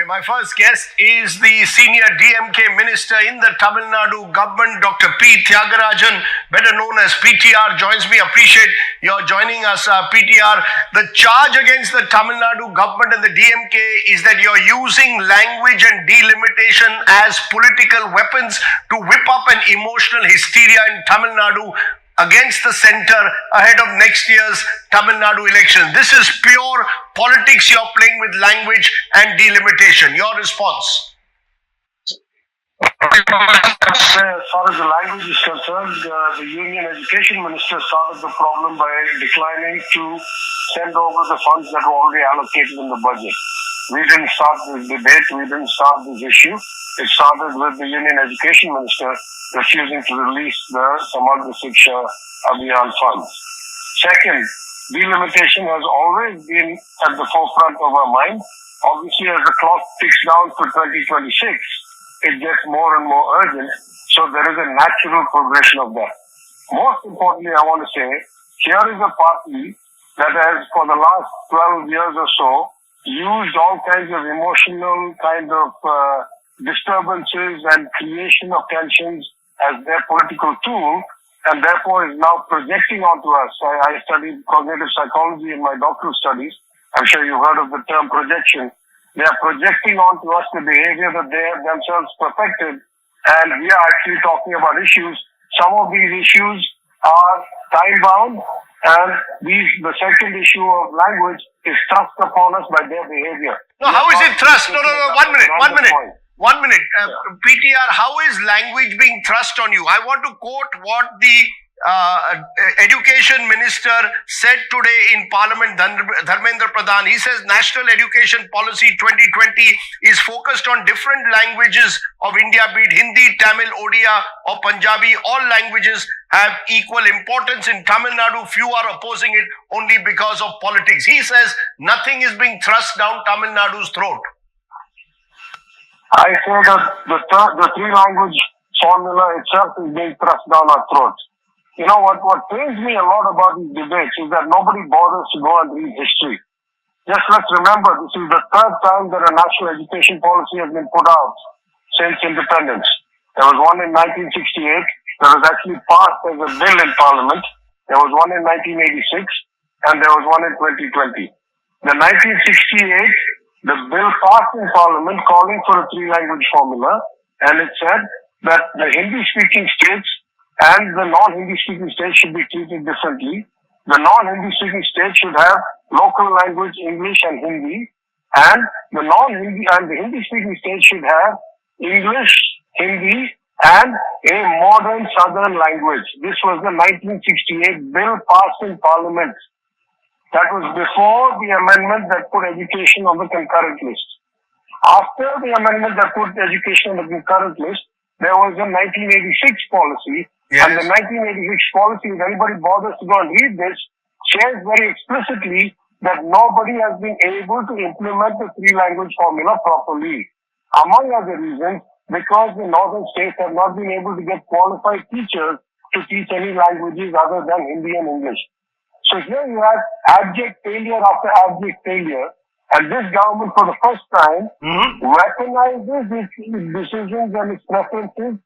My first guest is the senior DMK minister in the Tamil Nadu government, Dr. P. Thiaga, better known as PTR, joins me. Appreciate your joining us, PTR. The charge against the Tamil Nadu government and the DMK is that you're using language and delimitation as political weapons to whip up an emotional hysteria in Tamil Nadu against the center ahead of next year's Tamil Nadu elections. This is pure politics. You're playing with language and delimitation. Your response? As far as the language is concerned, the Union Education Minister started the problem by declining to send over the funds that were already allocated in the budget. We didn't start this debate, we didn't start this issue. It started with the Union Education Minister refusing to release the Samagra Shiksha Abhiyan funds. Second, delimitation has always been at the forefront of our mind. Obviously, as the clock ticks down to 2026, it gets more and more urgent, so there is a natural progression of that. Most importantly, I want to say, here is a party that has, for the last 12 years or so, used all kinds of emotional disturbances and creation of tensions as their political tool, and therefore is now projecting onto us. I studied cognitive psychology in my doctoral studies. I'm sure you've heard of the term projection. They are projecting onto us the behavior that they have themselves perfected, and we are actually talking about issues. Some of these issues are time-bound, and the second issue of language is thrust upon us by their behavior. No, how is it thrust? No, 1 minute. PTR, how is language being thrust on you? I want to quote what the Education Minister said today in Parliament, Dharmendra Pradhan. He says National Education Policy 2020 is focused on different languages of India, be it Hindi, Tamil, Odia or Punjabi. All languages have equal importance. In Tamil Nadu, few are opposing it only because of politics. He says nothing is being thrust down Tamil Nadu's throat. I say that the three-language formula itself is being thrust down our throats. You know, what pains me a lot about these debates is that nobody bothers to go and read history. Just let's remember, this is the third time that a national education policy has been put out since independence. There was one in 1968, that was actually passed as a bill in Parliament. There was one in 1986, and there was one in 2020. The 1968, the bill passed in Parliament calling for a three-language formula, and it said that the Hindi-speaking states and the non-Hindi speaking states should be treated differently. The non-Hindi speaking states should have local language, English and Hindi, and the Hindi speaking states should have English, Hindi and a modern southern language. This was the 1968 bill passed in Parliament. That was before the amendment that put education on the concurrent list. After the amendment that put education on the concurrent list, there was a 1986 policy. Yes. And the 1986 policy, if anybody bothers to go and read this, says very explicitly that nobody has been able to implement the three-language formula properly. Among other reasons, because the northern states have not been able to get qualified teachers to teach any languages other than Hindi and English. So here you have abject failure after abject failure, and this government for the first time weaponizes its decisions and its preferences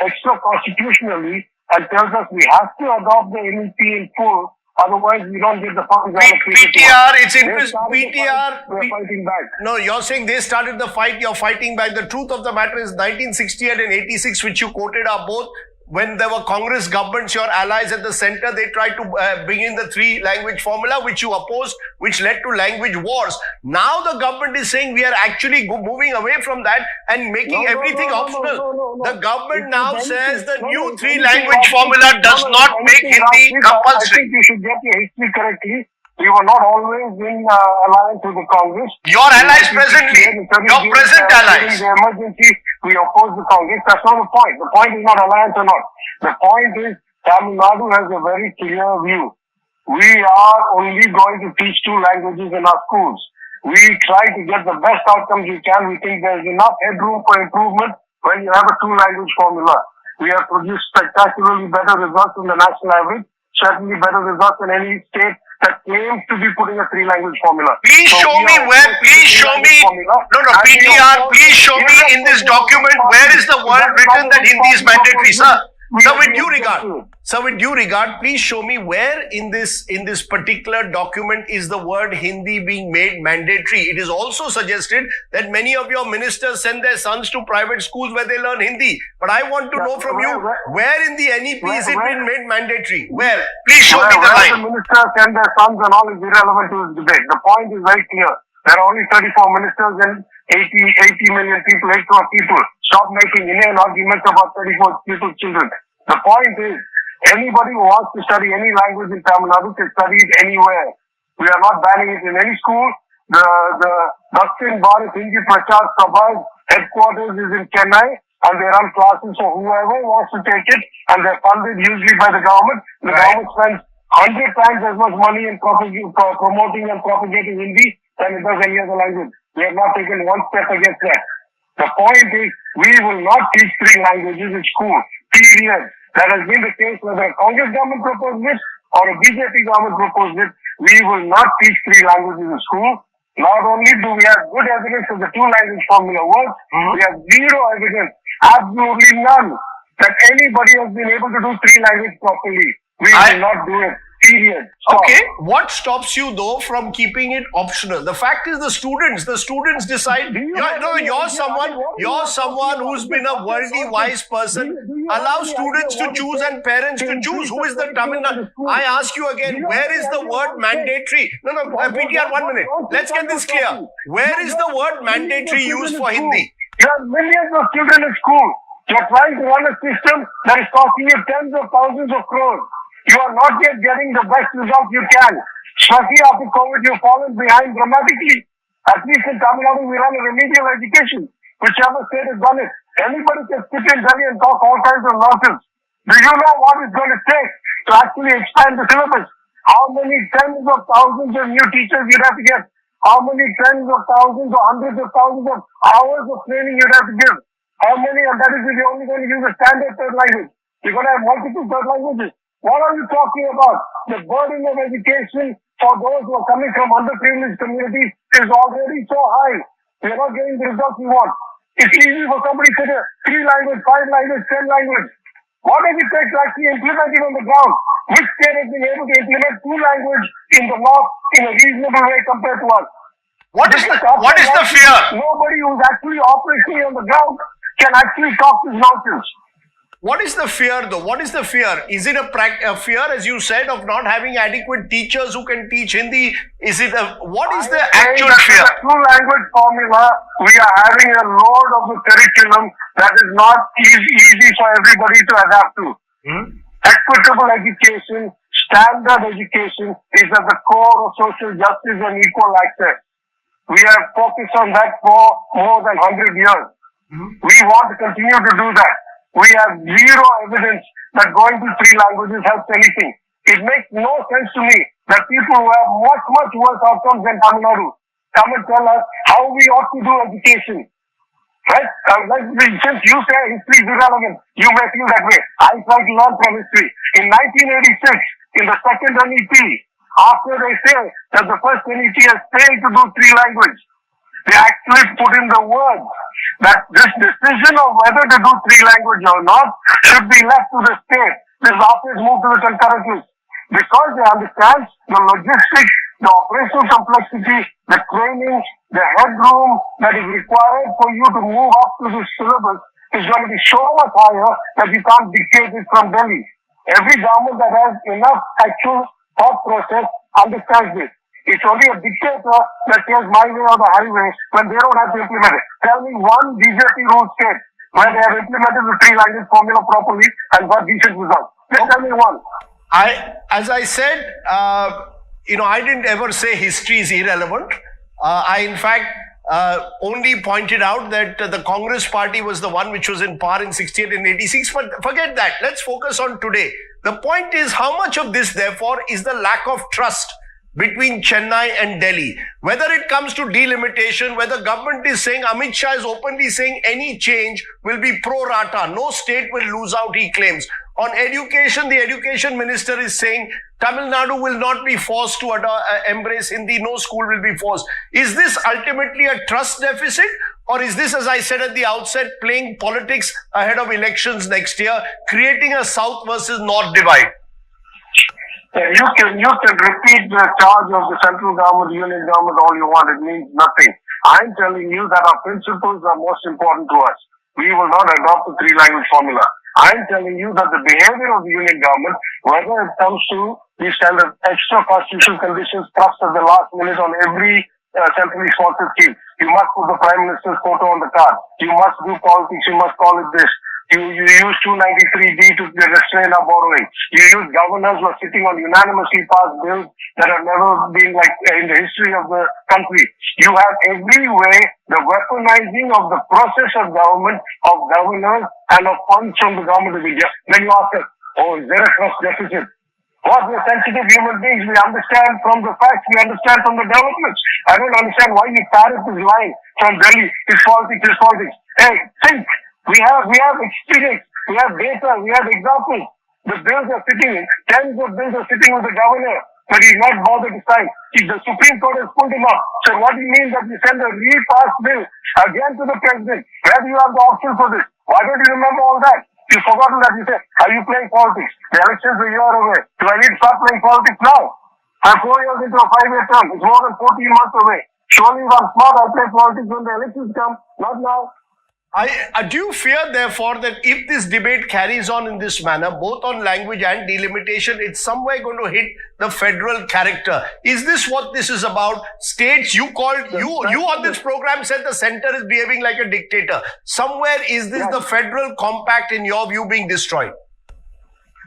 extra-constitutionally and tells us we have to adopt the NEP in full, otherwise we don't get the funds allocated. PTR, it's interesting. PTR, we're fighting back. No, you're saying they started the fight, you're fighting back. The truth of the matter is 1968 and 86, which you quoted, are both when there were Congress governments, your allies at the center, they tried to bring in the three-language formula, which you opposed, which led to language wars. Now the government is saying we are actually moving away from that and making everything optional. The government now says the new three-language formula does not make Hindi compulsory. I think you should get your history correctly. We were not always in alliance with the Congress. Your allies presently, your present allies. During the emergency, we opposed the Congress. That's not the point. The point is not alliance or not. The point is Tamil Nadu has a very clear view. We are only going to teach two languages in our schools. We try to get the best outcomes we can. We think there is enough headroom for improvement when you have a two-language formula. We have produced spectacularly better results than the national average, certainly better results than any state that claims to be putting a three-language formula. Please So show we me are where, opposed to please the show me, three-language formula. no, And we PTR, are please show me in this document where is the word written that Hindi is mandatory, sir. Sir, with due regard, please show me where in this particular document is the word Hindi being made mandatory. It is also suggested that many of your ministers send their sons to private schools where they learn Hindi. But I want to know from you, where in the NEP is it being made mandatory? Where? Please show me the where line. the ministers send their sons and all is irrelevant to this debate. The point is very clear. There are only 34 ministers and 80 million people, 8 crore people. Stop making inane arguments about 34 people's children. The point is, anybody who wants to study any language in Tamil Nadu can study it anywhere. We are not banning it in any school. The Dakshin Bharat Hindi Prachar Sabha's headquarters is in Chennai, and they run classes for whoever wants to take it, and they're funded usually by the government. The government spends 100 times as much money in promoting and propagating Hindi than it does any other language. We have not taken one step against that. The point is, we will not teach three languages in school. Period. That has been the case whether a Congress government proposed it or a BJP government proposed it. We will not teach three languages in school. Not only do we have good evidence that the two-language formula works, we have zero evidence, absolutely none, that anybody has been able to do three languages properly. We will not do it. Period. Stop. Okay, what stops you though from keeping it optional? The fact is the students decide. You're someone who's been a worldly wise person. Allow students to choose and parents to choose. Who is the Tamil Nadu? I ask you again, where is the word mandatory? No, PTR, 1 minute. Let's get this clear. Where is the word mandatory used for Hindi? You have millions of children in school. You're trying to run a system that is costing you tens of thousands of crores. You are not yet getting the best result you can. Especially after COVID, you've fallen behind dramatically. At least in Tamil Nadu, we run a remedial education. Whichever state has done it. Anybody can sit in Delhi and talk all kinds of nonsense. Do you know what it's going to take to actually expand the syllabus? How many tens of thousands of new teachers you'd have to get? How many tens of thousands or hundreds of thousands of hours of training you'd have to give? How many, and that is if you're only going to use a standard third language. You're going to have multiple third languages. What are you talking about? The burden of education for those who are coming from underprivileged communities is already so high. We're not getting the results we want. It's easy for somebody to say 3 language, 5 language, 10 language. What does it take to actually implement it on the ground? Which state has been able to implement 2 language in the north in a reasonable way compared to us? What is the fear? Nobody who's actually operating on the ground can actually talk this nonsense. What is the fear though? What is the fear? Is it a fear, as you said, of not having adequate teachers who can teach Hindi? What is the actual fear? The two-language formula, we are having a load of the curriculum that is not easy for everybody to adapt to. Equitable education, standard education is at the core of social justice and equal access. We have focused on that for more than 100 years. We want to continue to do that. We have zero evidence that going to 3 languages helps anything. It makes no sense to me that people who have much, much worse outcomes than Tamil Nadu come and tell us how we ought to do education. Right? Since you say history is irrelevant, you may feel that way. I try to learn from history. In 1986, in the second NEP, after they say that the first NEP has failed to do 3 languages, they actually put in the word that this decision of whether to do 3 language or not should be left to the state. This after it's moved to the concurrent list. Because they understand the logistics, the operational complexity, the training, the headroom that is required for you to move up to this syllabus is going to be so much higher that you can't dictate it from Delhi. Every government that has enough actual thought process understands this. It's only a dictator that says my way or the highway when they don't have to implement it. Tell me one BJP rule state where they have implemented the 3 language formula properly and got decent results. Just tell me one. As I said, I didn't ever say history is irrelevant. I, in fact, only pointed out that the Congress party was the one which was in power in 68 and 86. But forget that. Let's focus on today. The point is, how much of this, therefore, is the lack of trust between Chennai and Delhi? Whether it comes to delimitation, whether government is saying, Amit Shah is openly saying any change will be pro rata. No state will lose out, he claims. On education, the education minister is saying Tamil Nadu will not be forced to embrace Hindi. No school will be forced. Is this ultimately a trust deficit? Or is this, as I said at the outset, playing politics ahead of elections next year, creating a South versus North divide? You can repeat the charge of the central government, union government all you want. It means nothing. I'm telling you that our principles are most important to us. We will not adopt the three-language formula. I'm telling you that the behavior of the union government, whether it comes to these kind of extra constitutional conditions thrust at the last minute on every centrally sponsored scheme. You must put the Prime Minister's photo on the card. You must do politics. You must call it this. You use 293D to restrain our borrowing. You use governors who are sitting on unanimously passed bills that have never been like in the history of the country. You have every way the weaponizing of the process of government, of governors, and of funds from the government of India. Then you ask us, oh, is there a trust deficit? What we're sensitive human beings, we understand from the facts, we understand from the developments. I don't understand why you parrot this line from Delhi. It's politics, it's politics. Hey, think. We have experience, we have data, we have examples. The bills are sitting, tens of bills are sitting with the governor, but he's not bothered to sign. The Supreme Court has pulled him up. So what do you mean that you send a repassed bill again to the president? Where do you have the option for this? Why don't you remember all that? You've forgotten that. You say, are you playing politics? The elections are a year away. Do I need to start playing politics now? I'm 4 years into a 5-year term. It's more than 14 months away. Surely if I'm smart, I'll play politics when the elections come, not now. I do fear, therefore, that if this debate carries on in this manner, both on language and delimitation, it's somewhere going to hit the federal character. Is this what this is about? States, you on this program said the center is behaving like a dictator. Somewhere is this the federal compact, in your view, being destroyed?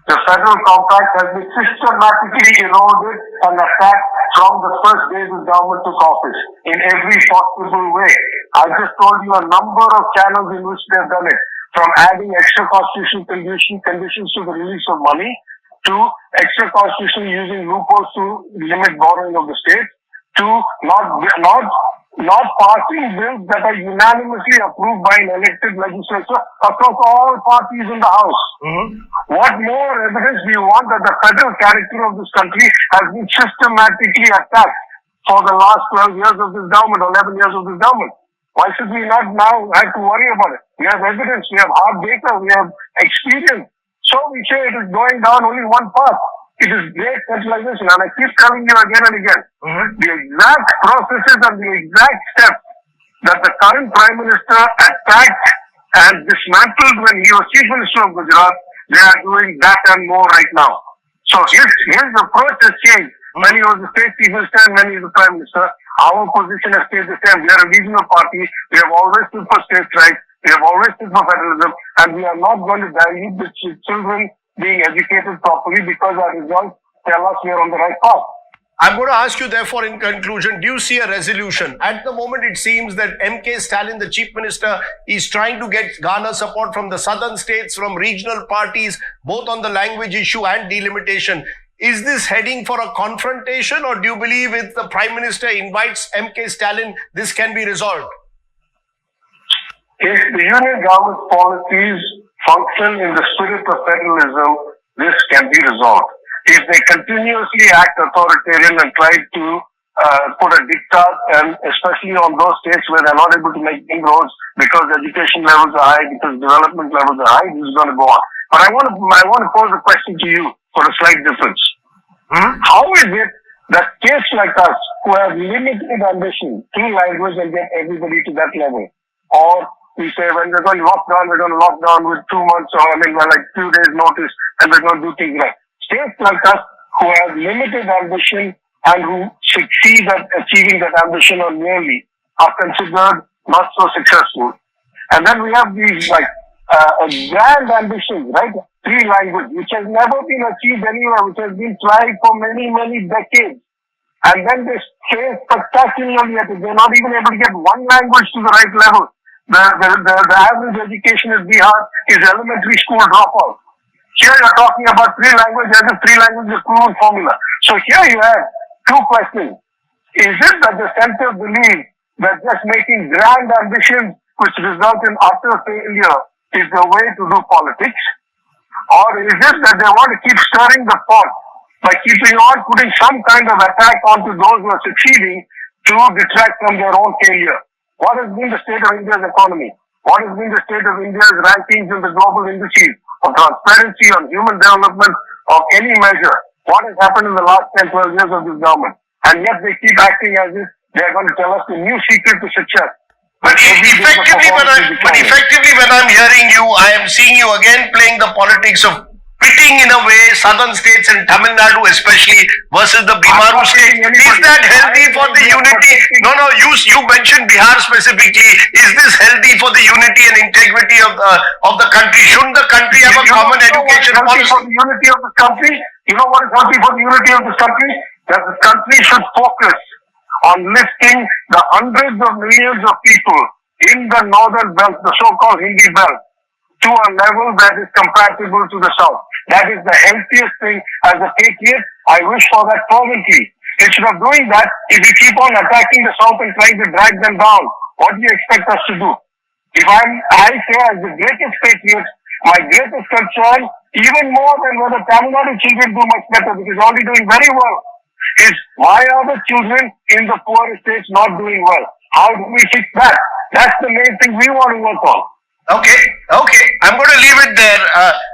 The federal compact has been systematically eroded and attacked from the first days the government took office in every possible way. I just told you a number of channels in which they have done it, from adding extra constitutional conditions to the release of money, to extra constitutional using loopholes to limit borrowing of the state, to not passing bills that are unanimously approved by an elected legislature across all parties in the House. What more evidence do you want that the federal character of this country has been systematically attacked for the last 12 years of this government, 11 years of this government? Why should we not now have to worry about it? We have evidence, we have hard data, we have experience. So we say it is going down only one path. It is great centralization, and I keep telling you again and again, the exact processes and the exact steps that the current Prime Minister attacked and dismantled when he was Chief Minister of Gujarat, they are doing that and more right now. So his approach has changed. When he was the State Chief Minister and when he is the Prime Minister, our position has stayed the same. We are a regional party. We have always stood for states' rights. We have always stood for federalism, and we are not going to dilute the children being educated properly because our results tell us we are on the right path. I'm going to ask you, therefore, in conclusion, do you see a resolution? At the moment, it seems that M.K. Stalin, the Chief Minister, is trying to garner support from the southern states, from regional parties, both on the language issue and delimitation. Is this heading for a confrontation, or do you believe if the Prime Minister invites M.K. Stalin, this can be resolved? If the union government's policies function in the spirit of federalism, this can be resolved. If they continuously act authoritarian and try to put a diktat, and especially on those states where they're not able to make inroads because education levels are high, because development levels are high, this is going to go on. But I want to pose a question to you for a slight difference. How is it that states like us, who have limited ambition to language and get everybody to that level, or we say when we're going to lock down, we're going to lock down with 2 months or like few days notice, and we're going to do things right. States like us who have limited ambition and who succeed at achieving that ambition or nearly are considered not so successful. And then we have these grand ambitions, right? 3 language, which has never been achieved anywhere, which has been tried for many, many decades. And then they fail spectacularly at it. They're not even able to get one language to the right level. The average education in Bihar is elementary school dropout. Here you're talking about 3 languages, as if 3 languages is a proven formula. So here you have 2 questions. Is it that the center believes that just making grand ambitions which result in utter failure is the way to do politics? Or is it that they want to keep stirring the pot by keeping on putting some kind of attack onto those who are succeeding to detract from their own failure? What has been the state of India's economy? What has been the state of India's rankings in the global indices of transparency on human development of any measure? What has happened in the last 10, 12 years of this government? And yet they keep acting as if they are going to tell us the new secret to success. But effectively, when I'm hearing you, I am seeing you again playing the politics of pitting in a way southern states and Tamil Nadu especially versus the Bimaru state. Is that healthy for the unity? No, you mentioned Bihar specifically. Is this healthy for the unity and integrity of the country? Shouldn't the country have a common education policy? For the unity of the country, you know what is healthy for the unity of this country? That the country should focus on lifting the hundreds of millions of people in the northern belt, the so-called Hindi belt, to a level that is compatible to the south. That is the healthiest thing. As a patriot, I wish for that fervently. Instead of doing that, if we keep on attacking the south and trying to drag them down, what do you expect us to do? I say as the greatest patriot, my greatest concern, even more than whether Tamil Nadu children do much better, because already doing very well, is why are the children in the poorer states not doing well? How do we fix that? That's the main thing we want to work on. Okay. I'm going to leave it there.